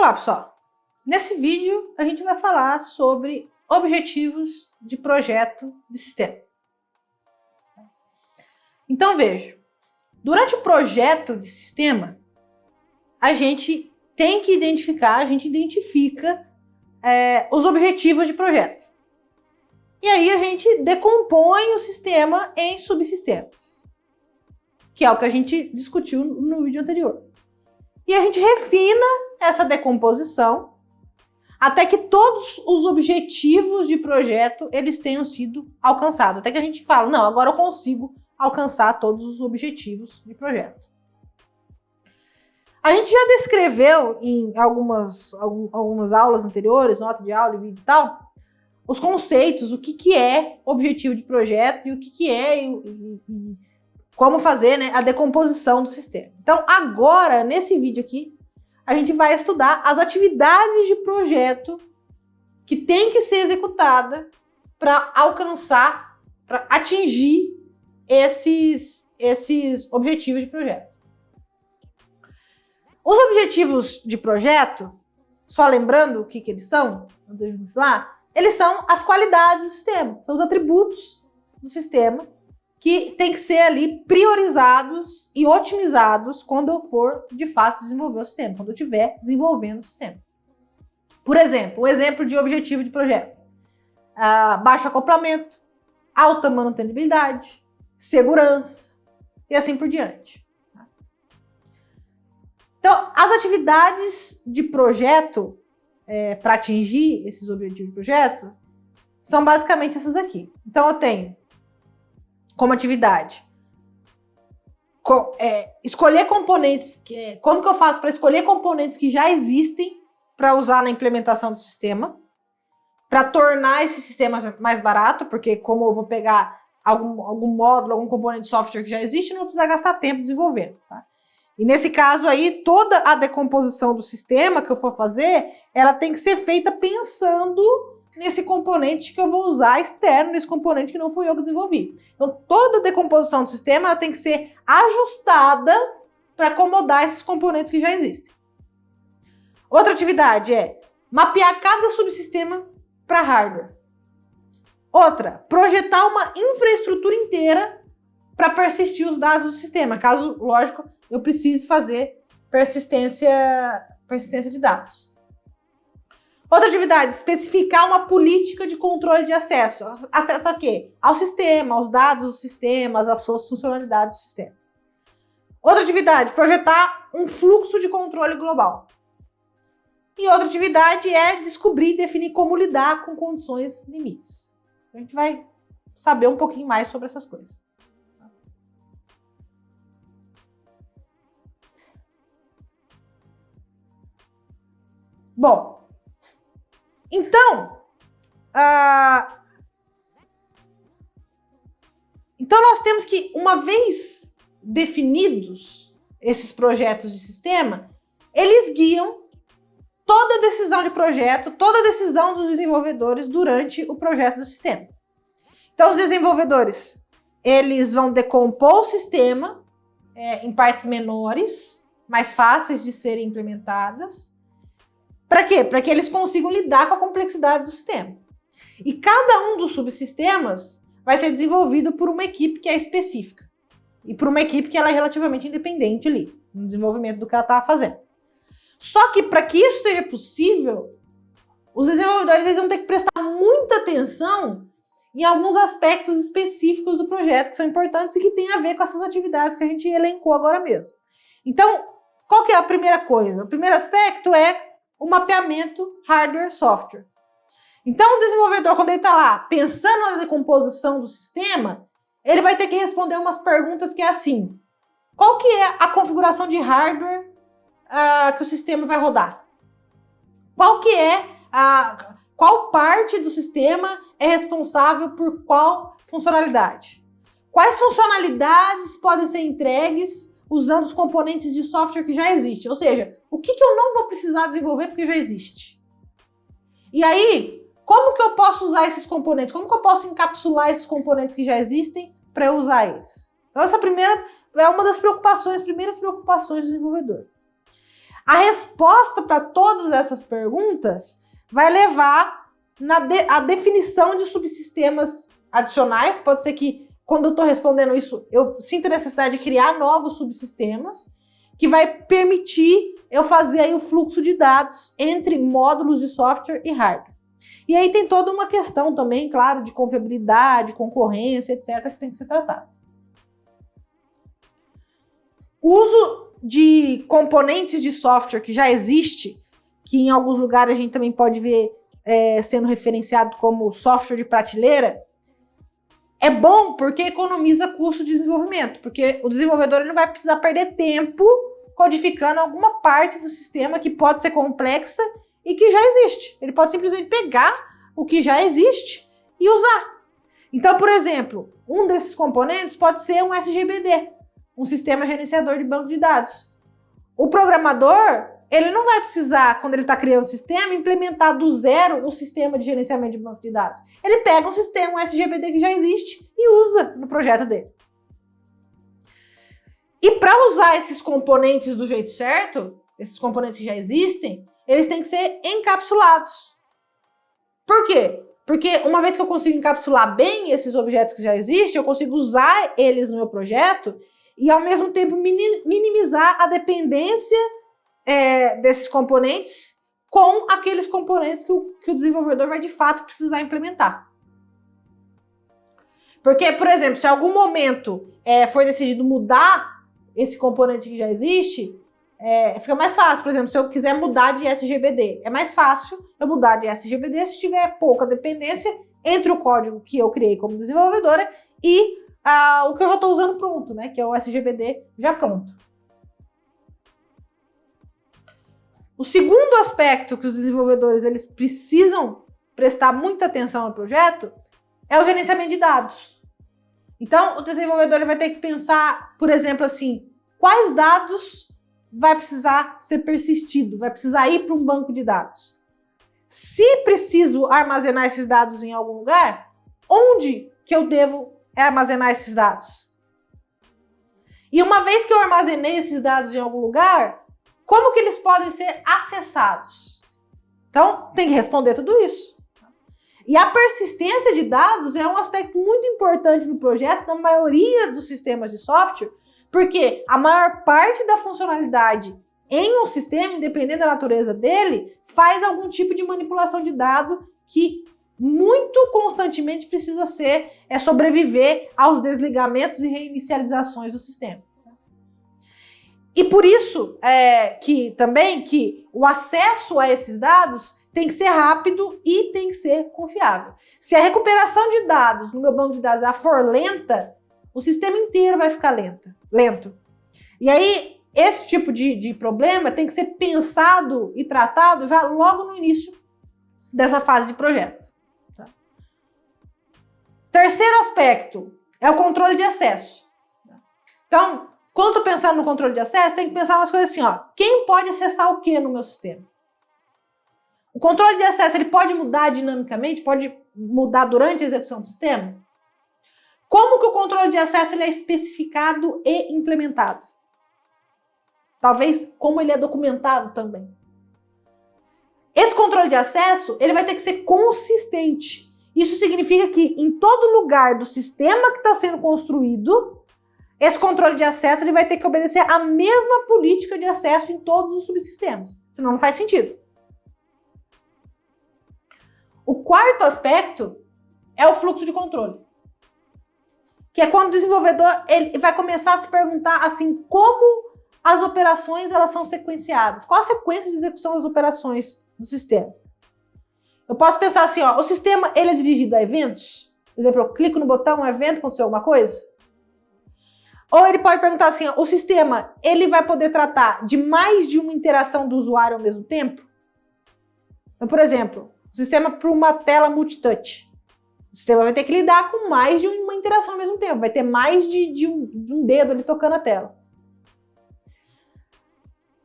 lá, pessoal. Nesse vídeo, a gente vai falar sobre objetivos de projeto de sistema. Então, veja. Durante o projeto de sistema, a gente tem que identificar, a gente identifica os objetivos de projeto. E aí a gente decompõe o sistema em subsistemas, que é o que a gente discutiu no vídeo anterior. E a gente refina essa decomposição até que todos os objetivos de projeto eles tenham sido alcançados. Até que a gente fala, não, agora eu consigo alcançar todos os objetivos de projeto. A gente já descreveu em algumas aulas anteriores, nota de aula, vídeo e tal, os conceitos, o que é objetivo de projeto e o que é e como fazer, né, a decomposição do sistema. Então, agora, nesse vídeo aqui, a gente vai estudar as atividades de projeto que tem que ser executada para alcançar, para atingir esses objetivos de projeto. Os objetivos de projeto, só lembrando o que eles são, antes de continuar, eles são as qualidades do sistema, são os atributos do sistema que tem que ser ali priorizados e otimizados quando eu for, de fato, desenvolver o sistema, quando eu estiver desenvolvendo o sistema. Por exemplo, um exemplo de objetivo de projeto. Baixo acoplamento, alta manutenibilidade, segurança e assim por diante. Então, as atividades de projeto para atingir esses objetivos de projeto são basicamente essas aqui. Então, eu tenho como atividade escolher componentes, como que eu faço para escolher componentes que já existem para usar na implementação do sistema, para tornar esse sistema mais barato, porque como eu vou pegar algum módulo, algum componente de software que já existe, não vou precisar gastar tempo desenvolvendo, tá? E nesse caso aí, toda a decomposição do sistema que eu for fazer, ela tem que ser feita pensando nesse componente que eu vou usar externo, nesse componente que não fui eu que desenvolvi. Então, toda a decomposição do sistema ela tem que ser ajustada para acomodar esses componentes que já existem. Outra atividade é mapear cada subsistema para hardware. Outra, projetar uma infraestrutura inteira para persistir os dados do sistema, caso, lógico, eu precise fazer persistência de dados. Outra atividade, especificar uma política de controle de acesso. Acesso a quê? Ao sistema, aos dados do sistema, às suas funcionalidades do sistema. Outra atividade, projetar um fluxo de controle global. E outra atividade é descobrir e definir como lidar com condições limites. A gente vai saber um pouquinho mais sobre essas coisas. Bom, então nós temos que, uma vez definidos esses projetos de sistema, eles guiam toda a decisão de projeto, toda a decisão dos desenvolvedores durante o projeto do sistema. Então, os desenvolvedores, eles vão decompor o sistema em partes menores, mais fáceis de serem implementadas. Para quê? Para que eles consigam lidar com a complexidade do sistema. E cada um dos subsistemas vai ser desenvolvido por uma equipe que é específica. E por uma equipe que ela é relativamente independente ali, no desenvolvimento do que ela está fazendo. Só que para que isso seja possível, os desenvolvedores eles vão ter que prestar muita atenção em alguns aspectos específicos do projeto que são importantes e que têm a ver com essas atividades que a gente elencou agora mesmo. Então, qual que é a primeira coisa? O primeiro aspecto é o mapeamento hardware-software. Então, o desenvolvedor, quando ele está lá pensando na decomposição do sistema, ele vai ter que responder umas perguntas que é assim: qual que é a configuração de hardware que o sistema vai rodar? Qual parte do sistema é responsável por qual funcionalidade? Quais funcionalidades podem ser entregues usando os componentes de software que já existem? Ou seja, o que eu não vou precisar desenvolver porque já existe? E aí, como que eu posso usar esses componentes? Como que eu posso encapsular esses componentes que já existem para eu usar eles? Então, essa primeira é uma das primeiras preocupações do desenvolvedor. A resposta para todas essas perguntas vai levar à definição de subsistemas adicionais. Pode ser que, quando eu estou respondendo isso, eu sinta a necessidade de criar novos subsistemas, que vai permitir eu fazer aí o fluxo de dados entre módulos de software e hardware. E aí tem toda uma questão também, claro, de confiabilidade, concorrência, etc., que tem que ser tratado. O uso de componentes de software que já existe, que em alguns lugares a gente também pode ver sendo referenciado como software de prateleira, é bom porque economiza custo de desenvolvimento, porque o desenvolvedor ele não vai precisar perder tempo codificando alguma parte do sistema que pode ser complexa e que já existe. Ele pode simplesmente pegar o que já existe e usar. Então, por exemplo, um desses componentes pode ser um SGBD, um sistema gerenciador de banco de dados. O programador, ele não vai precisar, quando ele está criando o sistema, implementar do zero o sistema de gerenciamento de banco de dados. Ele pega um sistema, um SGBD que já existe e usa no projeto dele. E para usar esses componentes do jeito certo, esses componentes que já existem, eles têm que ser encapsulados. Por quê? Porque uma vez que eu consigo encapsular bem esses objetos que já existem, eu consigo usar eles no meu projeto e, ao mesmo tempo, minimizar a dependência desses componentes com aqueles componentes que o desenvolvedor vai, de fato, precisar implementar. Porque, por exemplo, se em algum momento foi decidido mudar esse componente que já existe, fica mais fácil. Por exemplo, se eu quiser mudar de SGBD, é mais fácil eu mudar de SGBD se tiver pouca dependência entre o código que eu criei como desenvolvedora e o que eu já estou usando pronto, né? Que é o SGBD já pronto. O segundo aspecto que os desenvolvedores eles precisam prestar muita atenção no projeto é o gerenciamento de dados. Então, o desenvolvedor ele vai ter que pensar, por exemplo, assim, quais dados vai precisar ser persistido, vai precisar ir para um banco de dados. Se preciso armazenar esses dados em algum lugar, onde que eu devo armazenar esses dados? E uma vez que eu armazenei esses dados em algum lugar, como que eles podem ser acessados? Então, tem que responder tudo isso. E a persistência de dados é um aspecto muito importante no projeto, na maioria dos sistemas de software, porque a maior parte da funcionalidade em um sistema, independente da natureza dele, faz algum tipo de manipulação de dado que muito constantemente precisa sobreviver aos desligamentos e reinicializações do sistema. E por isso que o acesso a esses dados tem que ser rápido e tem que ser confiável. Se a recuperação de dados no meu banco de dados for lenta, o sistema inteiro vai ficar lento. E aí, esse tipo de problema tem que ser pensado e tratado já logo no início dessa fase de projeto. Tá? Terceiro aspecto é o controle de acesso. Então, quando eu estou pensando no controle de acesso, tem que pensar umas coisas assim, ó. Quem pode acessar o que no meu sistema? O controle de acesso ele pode mudar dinamicamente, pode mudar durante a execução do sistema? Como que o controle de acesso ele é especificado e implementado? Talvez como ele é documentado também. Esse controle de acesso ele vai ter que ser consistente. Isso significa que em todo lugar do sistema que está sendo construído, esse controle de acesso ele vai ter que obedecer à mesma política de acesso em todos os subsistemas. Senão não faz sentido. O quarto aspecto é o fluxo de controle. Que é quando o desenvolvedor ele vai começar a se perguntar assim, como as operações elas são sequenciadas. Qual a sequência de execução das operações do sistema? Eu posso pensar assim, ó, o sistema ele é dirigido a eventos? Por exemplo, eu clico no botão, um evento, aconteceu alguma coisa? Ou ele pode perguntar assim, ó, o sistema ele vai poder tratar de mais de uma interação do usuário ao mesmo tempo? Então, por exemplo, o sistema para uma tela multitouch. O sistema vai ter que lidar com mais de uma interação ao mesmo tempo. Vai ter mais de um dedo ali tocando a tela.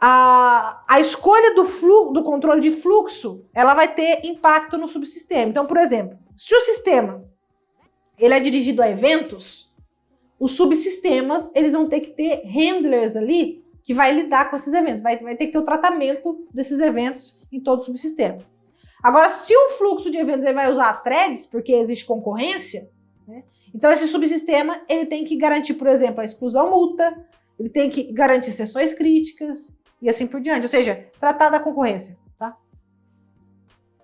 A escolha do controle de fluxo, ela vai ter impacto no subsistema. Então, por exemplo, se o sistema ele é dirigido a eventos, os subsistemas eles vão ter que ter handlers ali que vai lidar com esses eventos, vai ter que ter o tratamento desses eventos em todo o subsistema. Agora, se o fluxo de eventos ele vai usar threads, porque existe concorrência, né? Então esse subsistema ele tem que garantir, por exemplo, a exclusão multa, ele tem que garantir sessões críticas e assim por diante, ou seja, tratar da concorrência. Tá?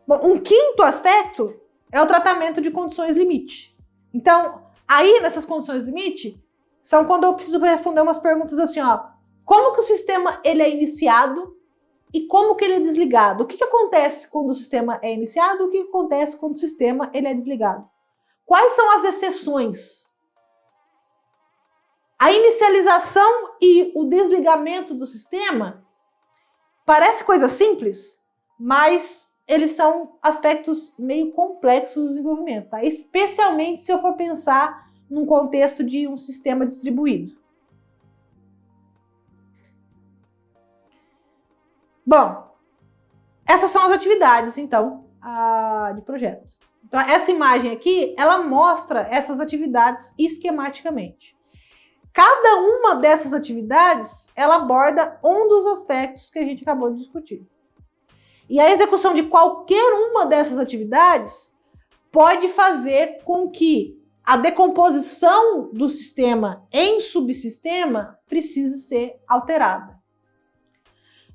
Bom, um quinto aspecto é o tratamento de condições limite. Então, aí nessas condições limite, são quando eu preciso responder umas perguntas assim, ó, como que o sistema ele é iniciado e como que ele é desligado? O que acontece quando o sistema é iniciado? O que acontece quando o sistema ele é desligado? Quais são as exceções? A inicialização e o desligamento do sistema parece coisa simples, mas eles são aspectos meio complexos do desenvolvimento, tá? Especialmente se eu for pensar num contexto de um sistema distribuído. Bom, essas são as atividades, então, de projeto. Então, essa imagem aqui, ela mostra essas atividades esquematicamente. Cada uma dessas atividades, ela aborda um dos aspectos que a gente acabou de discutir. E a execução de qualquer uma dessas atividades pode fazer com que a decomposição do sistema em subsistema precise ser alterada.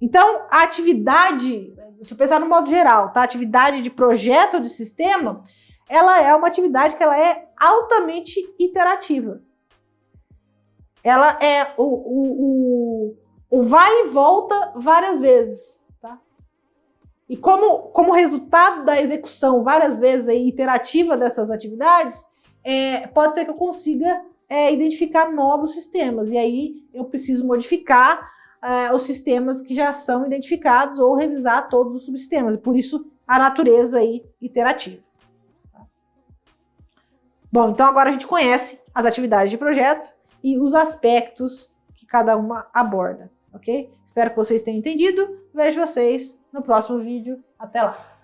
Então, a atividade, se pensar no modo geral, tá? A atividade de projeto de sistema, ela é uma atividade que ela é altamente iterativa. Ela é o vai e volta várias vezes, tá? E como resultado da execução várias vezes aí, iterativa dessas atividades, pode ser que eu consiga identificar novos sistemas. E aí eu preciso modificar os sistemas que já são identificados ou revisar todos os subsistemas. E por isso a natureza aí iterativa. Bom, então agora a gente conhece as atividades de projeto e os aspectos que cada uma aborda, ok? Espero que vocês tenham entendido. Vejo vocês no próximo vídeo. Até lá!